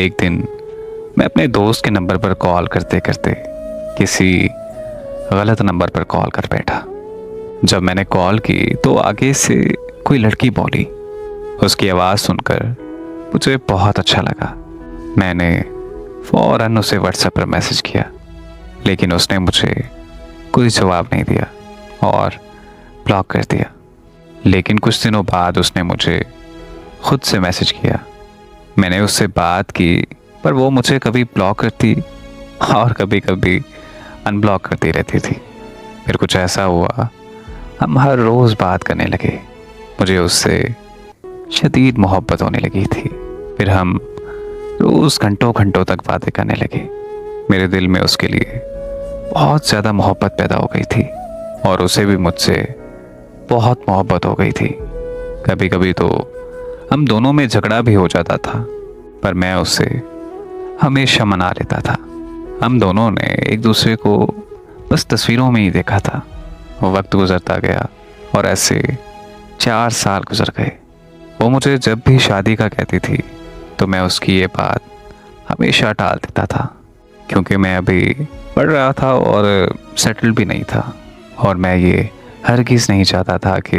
एक दिन मैं अपने दोस्त के नंबर पर कॉल करते करते किसी गलत नंबर पर कॉल कर बैठा। जब मैंने कॉल की तो आगे से कोई लड़की बोली। उसकी आवाज़ सुनकर मुझे बहुत अच्छा लगा। मैंने फ़ौरन उसे व्हाट्सएप पर मैसेज किया, लेकिन उसने मुझे कोई जवाब नहीं दिया और ब्लॉक कर दिया। लेकिन कुछ दिनों बाद उसने मुझे खुद से मैसेज किया। मैंने उससे बात की, पर वो मुझे कभी ब्लॉक करती और कभी कभी अनब्लॉक करती रहती थी। फिर कुछ ऐसा हुआ, हम हर रोज़ बात करने लगे। मुझे उससे शदीद मोहब्बत होने लगी थी। फिर हम रोज़ घंटों घंटों तक बातें करने लगे। मेरे दिल में उसके लिए बहुत ज़्यादा मोहब्बत पैदा हो गई थी और उसे भी मुझसे बहुत मोहब्बत हो गई थी। कभी कभी तो हम दोनों में झगड़ा भी हो जाता था, पर मैं उसे हमेशा मना लेता था। हम दोनों ने एक दूसरे को बस तस्वीरों में ही देखा था। वक्त गुजरता गया और ऐसे 4 साल गुजर गए। वो मुझे जब भी शादी का कहती थी तो मैं उसकी ये बात हमेशा टाल देता था, क्योंकि मैं अभी पढ़ रहा था और सेटल भी नहीं था, और मैं ये हरगिज़ नहीं चाहता था कि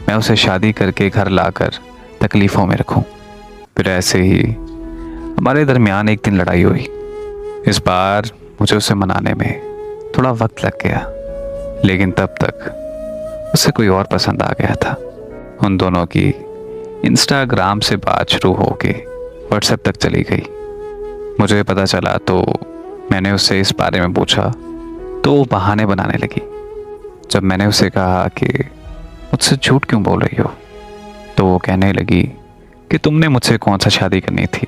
मैं उसे शादी करके घर लाकर तकलीफ़ों में रखूं। फिर ऐसे ही हमारे दरमियान एक दिन लड़ाई हुई। इस बार मुझे उसे मनाने में थोड़ा वक्त लग गया, लेकिन तब तक उसे कोई और पसंद आ गया था। उन दोनों की इंस्टाग्राम से बात शुरू हो के व्हाट्सएप तक चली गई। मुझे पता चला तो मैंने उससे इस बारे में पूछा तो वो बहाने बनाने लगी। जब मैंने उसे कहा कि मुझसे झूठ क्यों बोल रही हो, तो वो कहने लगी कि तुमने मुझसे कौन सा शादी करनी थी,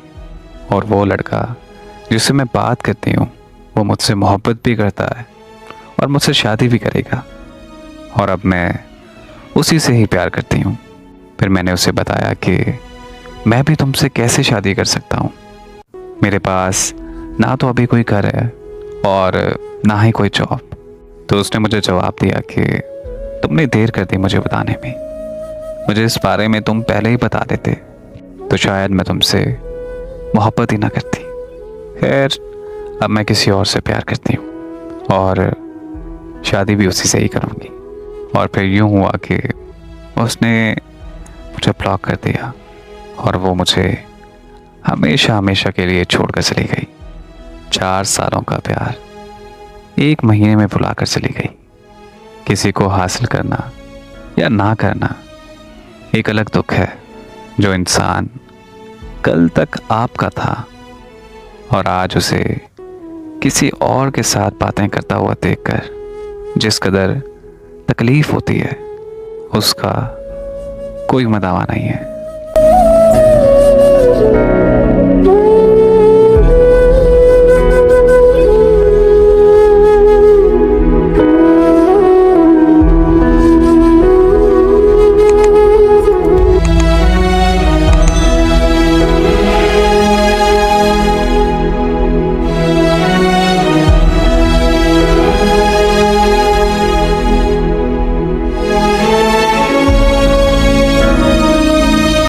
और वो लड़का जिससे मैं बात करती हूँ वो मुझसे मोहब्बत भी करता है और मुझसे शादी भी करेगा, और अब मैं उसी से ही प्यार करती हूँ। फिर मैंने उसे बताया कि मैं भी तुमसे कैसे शादी कर सकता हूँ। मेरे पास ना तो अभी कोई घर है और ना ही कोई जॉब। तो उसने मुझे जवाब दिया कि तुमने देर कर दी मुझे बताने में। मुझे इस बारे में तुम पहले ही बता देते तो शायद मैं तुमसे मोहब्बत ही ना करती। खैर, अब मैं किसी और से प्यार करती हूँ और शादी भी उसी से ही करूँगी। और फिर यूँ हुआ कि उसने मुझे ब्लॉक कर दिया और वो मुझे हमेशा हमेशा के लिए छोड़कर चली गई। 4 सालों का प्यार 1 महीने में भुला कर चली गई। किसी को हासिल करना या ना करना एक अलग दुख है। जो इंसान कल तक आपका था और आज उसे किसी और के साथ बातें करता हुआ देखकर जिस कदर तकलीफ होती है, उसका कोई मदावा नहीं है।